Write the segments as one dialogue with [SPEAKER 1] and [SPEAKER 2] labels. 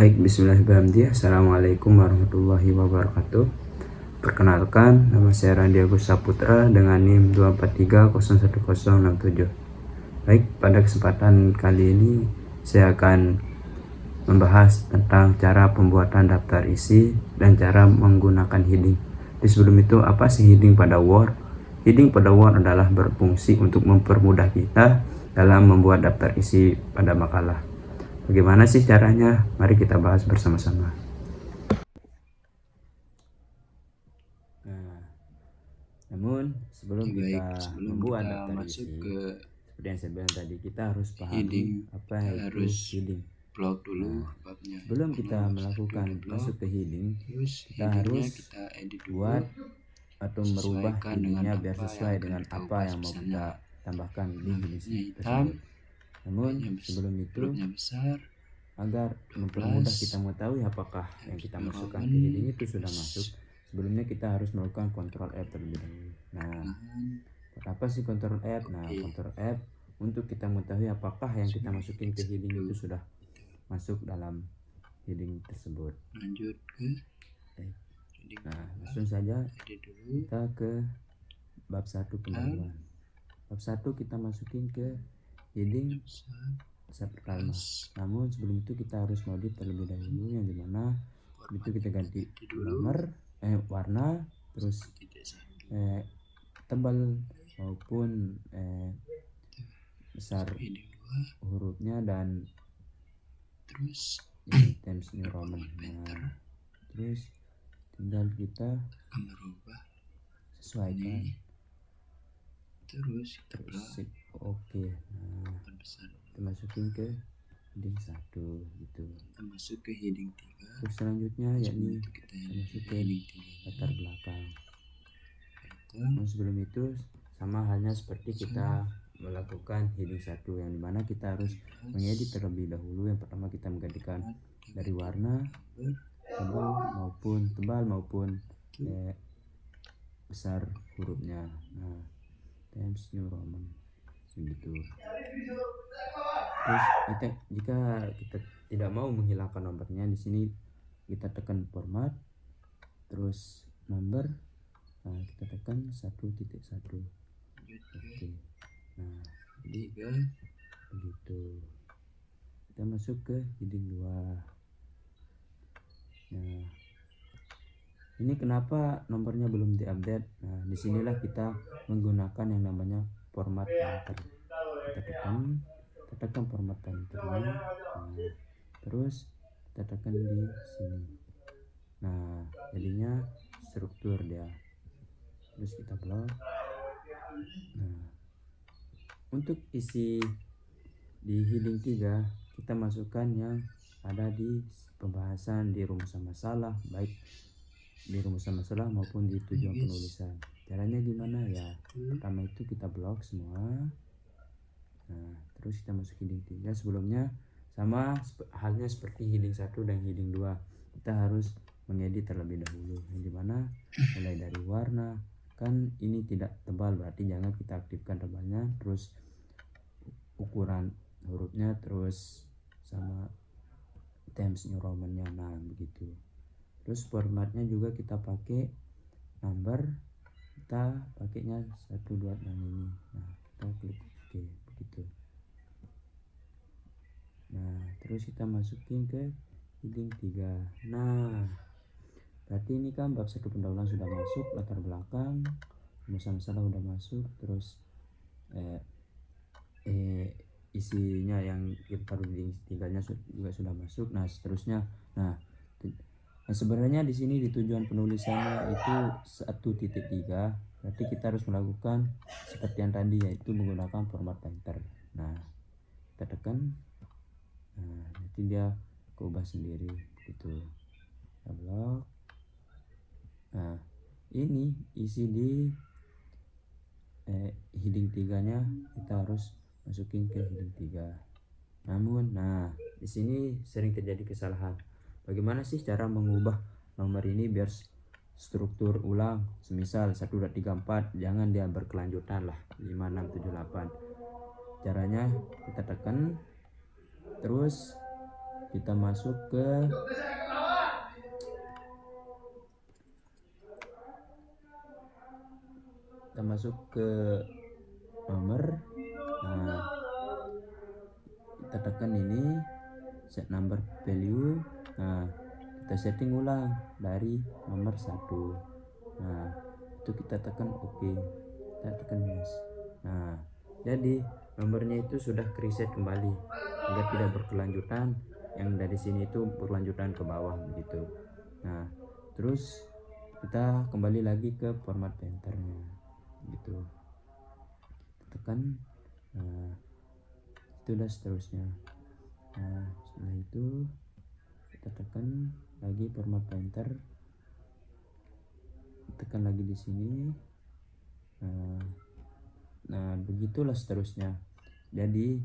[SPEAKER 1] Baik, bismillahirrahmanirrahim. Assalamualaikum warahmatullahi wabarakatuh. Perkenalkan, nama saya Randi Agus Saputra dengan NIM 243011067. Baik, pada kesempatan kali ini saya akan membahas tentang cara pembuatan daftar isi dan cara menggunakan heading. Di sebelum itu, apa sih heading pada Word? Heading pada Word adalah berfungsi untuk mempermudah kita dalam membuat daftar isi pada makalah. Bagaimana sih caranya? Mari kita bahas bersama-sama. Nah, namun sebelum kita membuat daftar isi, seperti yang saya bilang tadi, kita harus pahami apa itu heading.
[SPEAKER 2] Blok dulu
[SPEAKER 1] babnya. Sebelum kita melakukan masuk ke heading, kita harus buat atau merubah headingnya biar sesuai dengan apa yang mau kita tambahkan di heading tersebut. Namun sebelum itu, agar mempermudah kita mengetahui apakah yang kita masukkan ke heading itu sudah masuk, sebelumnya kita harus melakukan Ctrl F terlebih dahulu. Nah, apa sih Ctrl F? Nah, Ctrl F untuk kita mengetahui apakah yang kita masukin ke heading itu sudah masuk dalam heading tersebut.
[SPEAKER 2] Lanjut ke
[SPEAKER 1] nah, langsung saja kita ke bab 1 pendahuluan. Bab 1 kita masukin ke heading pertama. Namun sebelum itu kita harus modif terlebih dahulu, yang dimana itu kita ganti nomor warna, terus tebal maupun besar hurufnya, dan
[SPEAKER 2] terus
[SPEAKER 1] Times New Roman. Nah, terus tinggal kita sesuaikan
[SPEAKER 2] terus
[SPEAKER 1] oke. Nah, kita masukin ke heading 1 gitu.
[SPEAKER 2] Kita masuk ke heading 3.
[SPEAKER 1] Terus selanjutnya yakni kita masuk ke latar belakang. Nah, sebelum itu sama halnya seperti kita melakukan heading 1, yang dimana kita harus mengedit terlebih dahulu. Yang pertama kita menggantikan dari warna tebal maupun besar hurufnya. Nah, Times New Roman begitu. Terus jika kita tidak mau menghilangkan nomornya, di sini kita tekan format, terus number. Nah, kita tekan 1.1. Oke. Nah, jadi begitu. Kita masuk ke heading 2. Nah, ini kenapa nomornya belum diupdate? Nah, disinilah kita menggunakan yang namanya format pointer. Kita tekan format pointernya. Nah, terus kita tekan di sini. Nah, jadinya struktur dia. Terus kita blok. Nah, untuk isi di heading 3 kita masukkan yang ada di pembahasan di rumusan masalah, baik di rumusan masalah maupun di tujuan penulisan. Caranya gimana ya? Pertama itu kita blok semua. Nah, terus kita masuk heading 3. Sebelumnya sama halnya seperti heading 1 dan heading 2, kita harus mengedit terlebih dahulu, yang dimana mulai dari warna, kan ini tidak tebal, berarti jangan kita aktifkan tebalnya. Terus ukuran hurufnya, terus sama Times New Roman-nya. Nah, begitu. Terus formatnya juga kita pakai number, kita pakainya 126 ini. Nah, kita klik oke, begitu. Nah, terus kita masukin ke heading 3. Nah, berarti ini kan bab 1 pendahuluan sudah masuk, latar belakang, rumusan masalah sudah masuk, terus isinya yang kita heading 3-nya juga sudah masuk. Nah, seterusnya. Nah, sebenarnya di sini di tujuan penulisannya itu 1.3, berarti kita harus melakukan seperti yang tadi, yaitu menggunakan format pointer. Nah, kita tekan. Nah, nanti dia keubah sendiri gitu. Kita blok. Nah, ini isi di heading 3-nya kita harus masukin ke heading 3. Namun, nah, di sini sering terjadi kesalahan. Bagaimana sih cara mengubah nomor ini biar struktur ulang? Semisal 1.3.4, jangan dia berkelanjutan lah, 5, 6, 7, 8. Caranya kita tekan, terus kita masuk ke nomor. Nah, kita tekan ini set number value. Nah, kita setting ulang dari nomor 1. Nah, itu kita tekan OK, kita tekan yes. Nah, jadi nomornya itu sudah reset kembali agar tidak berkelanjutan, yang dari sini itu berlanjutan ke bawah begitu. Nah, terus kita kembali lagi ke format painternya gitu, tekan. Nah, itu udah seterusnya. Nah, setelah itu kita tekan lagi format painter, tekan lagi di sini. Nah, begitulah seterusnya. Jadi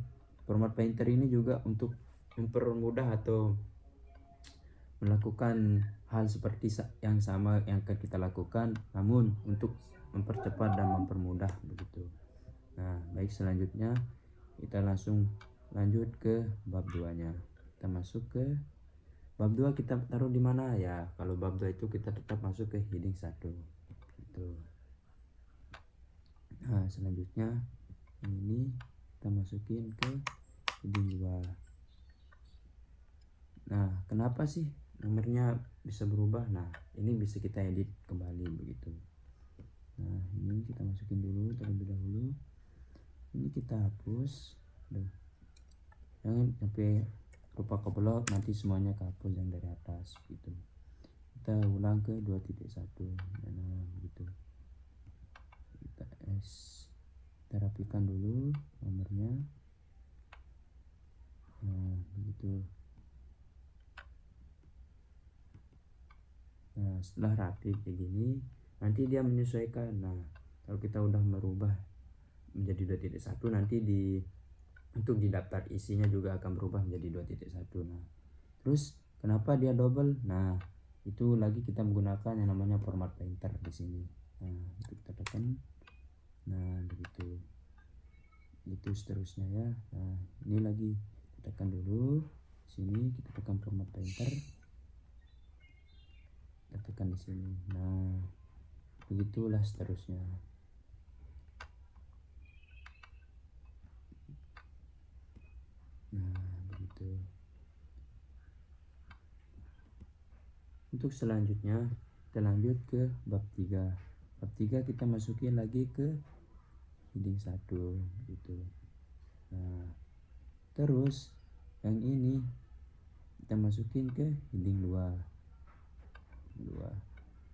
[SPEAKER 1] format painter ini juga untuk mempermudah atau melakukan hal seperti yang sama yang akan kita lakukan, namun untuk mempercepat dan mempermudah begitu. Nah, baik, selanjutnya kita langsung lanjut ke bab 2-nya. Kita masuk ke bab 2, kita taruh di mana ya? Kalau bab 2 itu kita tetap masuk ke heading 1 gitu. Nah, selanjutnya ini kita masukin ke heading 2. Nah, kenapa sih nomornya bisa berubah? Nah, ini bisa kita edit kembali begitu. Nah, ini kita masukin dulu terlebih dahulu. Ini kita hapus. Jangan sampai rupa keblok, nanti semuanya kehapus yang dari atas gitu. Kita ulang ke 2.1. Nah, begitu. Kita kita rapikan dulu nomornya. Nah, begitu. Nah, setelah rapi kayak gini, nanti dia menyesuaikan. Nah, kalau kita udah merubah menjadi 2.1, nanti untuk di daftar isinya juga akan berubah menjadi 2.1. Nah, terus kenapa dia double? Nah, itu lagi kita menggunakan yang namanya format painter di sini. Nah, itu kita tekan. Nah, begitu. Itu seterusnya ya. Nah, ini lagi kita tekan dulu sini, kita tekan format painter, kita tekan di sini. Nah, begitulah seterusnya. Nah, begitu. Untuk selanjutnya kita lanjut ke bab 3. Bab 3 kita masukin lagi ke heading 1 gitu. Nah, terus yang ini kita masukin ke heading 2.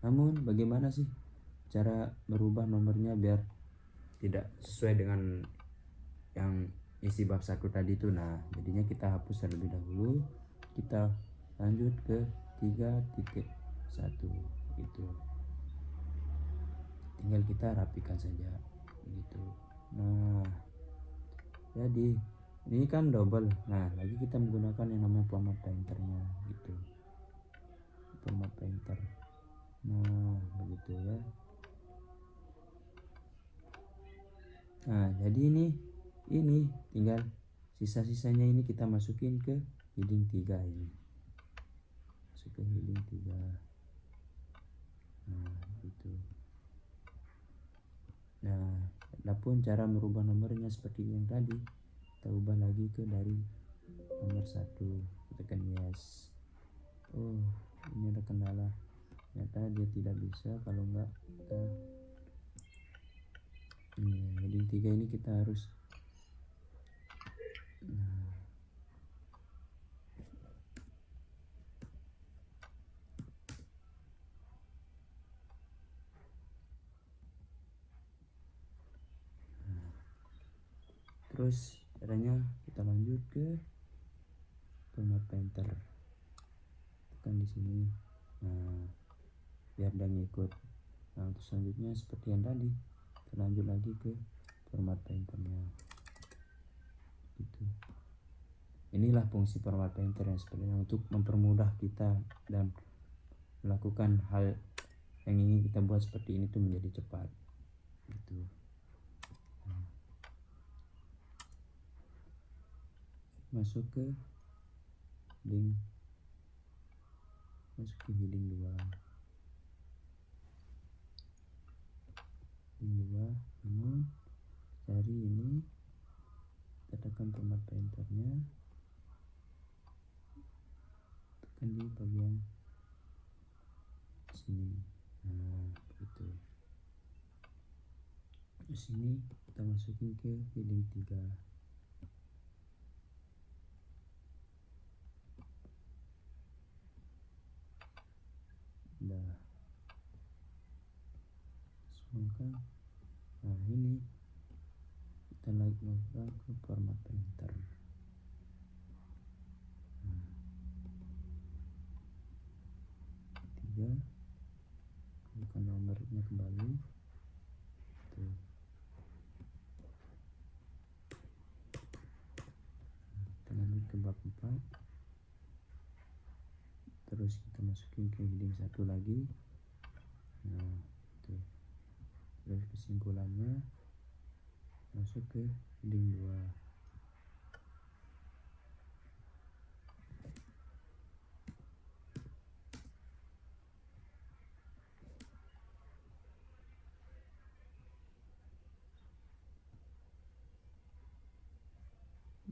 [SPEAKER 1] Namun bagaimana sih cara merubah nomornya biar tidak sesuai dengan yang isi bab 1 tadi itu? Nah, jadinya kita hapus terlebih dahulu, kita lanjut ke 3.1 gitu. Tinggal kita rapikan saja gitu. Nah, jadi ini kan double. Nah, lagi kita menggunakan yang namanya format painternya gitu, format painter. Nah, begitu ya. Nah, jadi ini tinggal sisa-sisanya ini kita masukin ke heading 3 ini. Masuk ke heading 3. Nah, gitu. Nah, adapun cara merubah nomornya seperti yang tadi, kita ubah lagi ke dari nomor 1. Kita tekan yes. Oh, ini ada kendala. Ternyata dia tidak bisa kalau enggak kita heading 3 ini kita harus terus caranya kita lanjut ke format painter, tekan di sini. Nah, biar dia ngikut. Nah, untuk selanjutnya seperti yang tadi, kita lanjut lagi ke format painternya gitu. Inilah fungsi format painter yang sebenarnya untuk mempermudah kita dan melakukan hal yang ingin kita buat seperti ini tuh menjadi cepat gitu. Masuk ke heading, masuk ke heading 2. Namun cari ini, tekan format painternya, tekan di bagian sini. Nah, begitu. Di sini kita masukin ke heading 3. Nah, semoga. Nah, ini kita lagi masukkan ke format painter. Nah, 3, bukan nomornya kembali. Tuh. Kita lanjut ke bab 4. Terus kita masukin ke heading 1 lagi. Nah, tuh. Terus kesimpulannya masuk ke heading 2.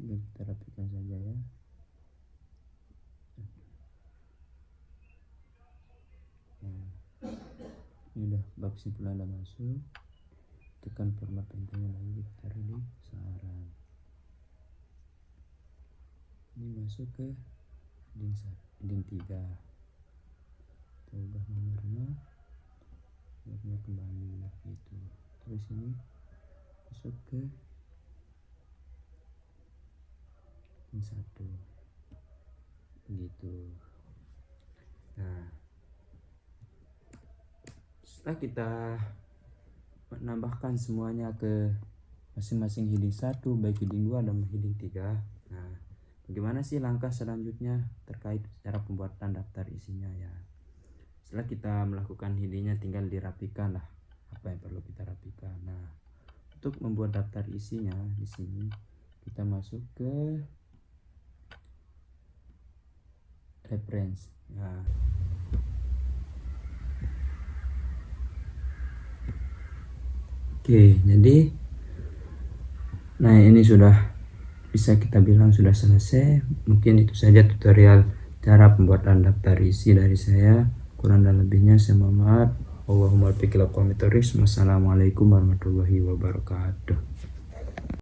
[SPEAKER 1] Kita rapikan saja ya. Nah, ini udah bab kesimpulan udah masuk. Tekan format painternya lagi, kita taruh di saran. Ini masuk ke heading 3. Kita ubah nomornya kembali gitu. Terus ini masuk ke heading 1 begitu. Nah, setelah kita menambahkan semuanya ke masing-masing heading 1, baik heading 2 dan heading 3. Nah, bagaimana sih langkah selanjutnya terkait cara pembuatan daftar isinya ya? Setelah kita melakukan headingnya, tinggal dirapikan lah apa yang perlu kita rapikan. Nah, untuk membuat daftar isinya di sini kita masuk ke reference. Nah, oke, jadi nah ini sudah bisa kita bilang sudah selesai. Mungkin itu saja tutorial cara pembuatan daftar isi dari saya. Kurang dan lebihnya saya mohon maaf. Allahumma biqil aqwamitoris. Wassalamualaikum warahmatullahi wabarakatuh.